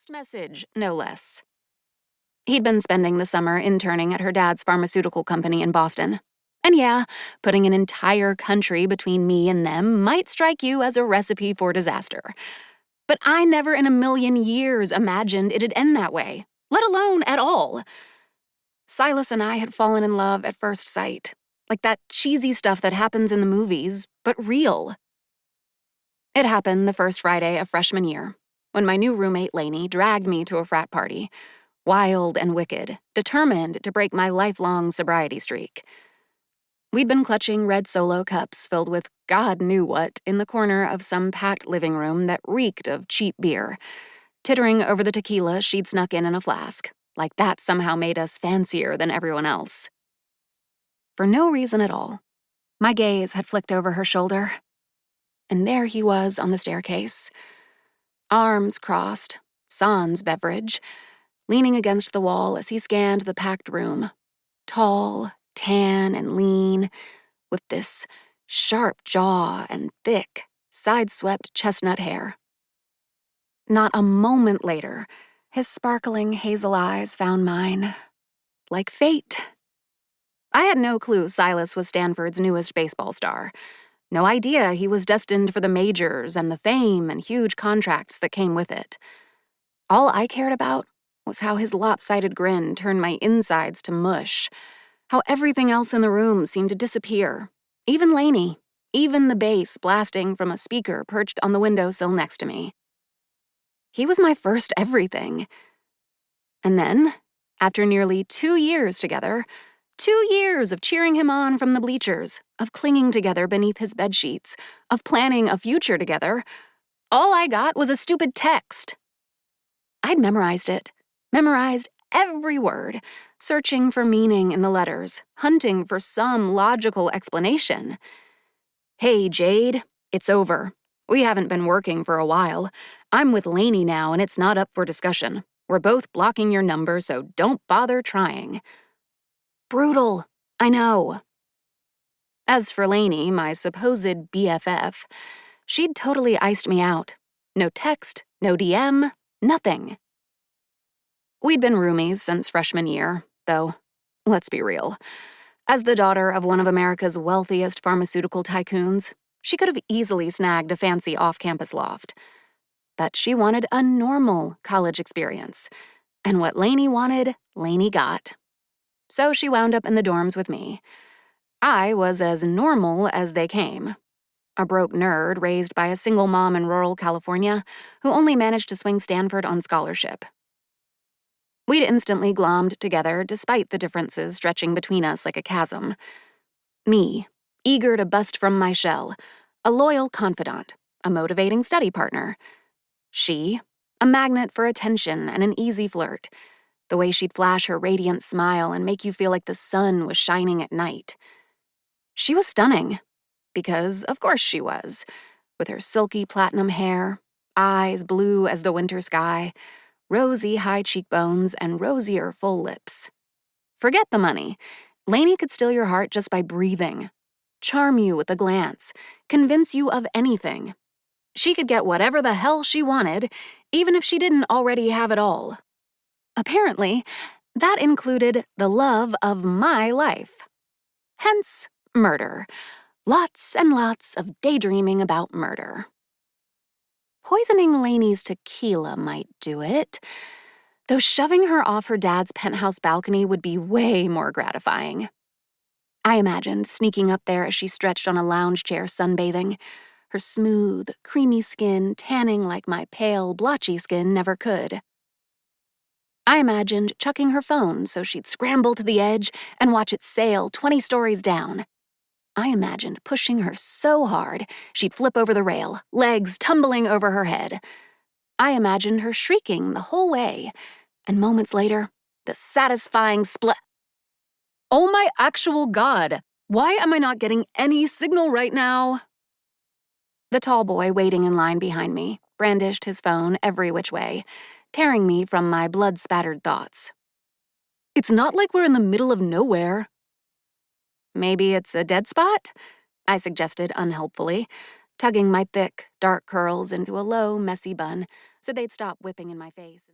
text message, no less. He'd been spending the summer interning at her dad's pharmaceutical company in Boston. And yeah, putting an entire country between me and them might strike you as a recipe for disaster. But I never in a million years imagined it'd end that way, let alone at all. Silas and I had fallen in love at first sight, like that cheesy stuff that happens in the movies, but real. It happened the first Friday of freshman year, when my new roommate Lainey dragged me to a frat party, wild and wicked, determined to break my lifelong sobriety streak. We'd been clutching red Solo cups filled with God knew what in the corner of some packed living room that reeked of cheap beer, tittering over the tequila she'd snuck in a flask, like that somehow made us fancier than everyone else. For no reason at all, my gaze had flicked over her shoulder, and there he was on the staircase, arms crossed, sans beverage, leaning against the wall as he scanned the packed room, tall, tan, and lean, with this sharp jaw and thick, side-swept chestnut hair. Not a moment later, his sparkling hazel eyes found mine, like fate. I had no clue Silas was Stanford's newest baseball star. No idea he was destined for the majors and the fame and huge contracts that came with it. All I cared about was how his lopsided grin turned my insides to mush, how everything else in the room seemed to disappear, even Lainey, even the bass blasting from a speaker perched on the windowsill next to me. He was my first everything. And then, after nearly 2 years together, 2 years of cheering him on from the bleachers, of clinging together beneath his bedsheets, of planning a future together, all I got was a stupid text. I'd memorized it, memorized every word, searching for meaning in the letters, hunting for some logical explanation. Hey, Jade, it's over. We haven't been working for a while. I'm with Lainey now, and it's not up for discussion. We're both blocking your number, so don't bother trying. Brutal, I know. As for Lainey, my supposed BFF, she'd totally iced me out. No text, no DM, nothing. We'd been roomies since freshman year, though, let's be real. As the daughter of one of America's wealthiest pharmaceutical tycoons, she could have easily snagged a fancy off-campus loft. But she wanted a normal college experience, and what Lainey wanted, Lainey got. So she wound up in the dorms with me. I was as normal as they came. A broke nerd raised by a single mom in rural California who only managed to swing Stanford on scholarship. We'd instantly glommed together despite the differences stretching between us like a chasm. Me, eager to bust from my shell, a loyal confidant, a motivating study partner. She, a magnet for attention and an easy flirt, the way she'd flash her radiant smile and make you feel like the sun was shining at night. She was stunning, because of course she was, with her silky platinum hair, eyes blue as the winter sky, rosy high cheekbones, and rosier full lips. Forget the money. Lainey could steal your heart just by breathing, charm you with a glance, convince you of anything. She could get whatever the hell she wanted, even if she didn't already have it all. Apparently, that included the love of my life. Hence, murder. Lots and lots of daydreaming about murder. Poisoning Lainey's tequila might do it, though shoving her off her dad's penthouse balcony would be way more gratifying. I imagined sneaking up there as she stretched on a lounge chair sunbathing, her smooth, creamy skin tanning like my pale, blotchy skin never could. I imagined chucking her phone so she'd scramble to the edge and watch it sail 20 stories down. I imagined pushing her so hard she'd flip over the rail, legs tumbling over her head. I imagined her shrieking the whole way, and moments later, the satisfying split. Oh my actual God! Why am I not getting any signal right now? The tall boy waiting in line behind me brandished his phone every which way, tearing me from my blood-spattered thoughts. It's not like we're in the middle of nowhere. Maybe it's a dead spot? I suggested unhelpfully, tugging my thick, dark curls into a low, messy bun so they'd stop whipping in my face.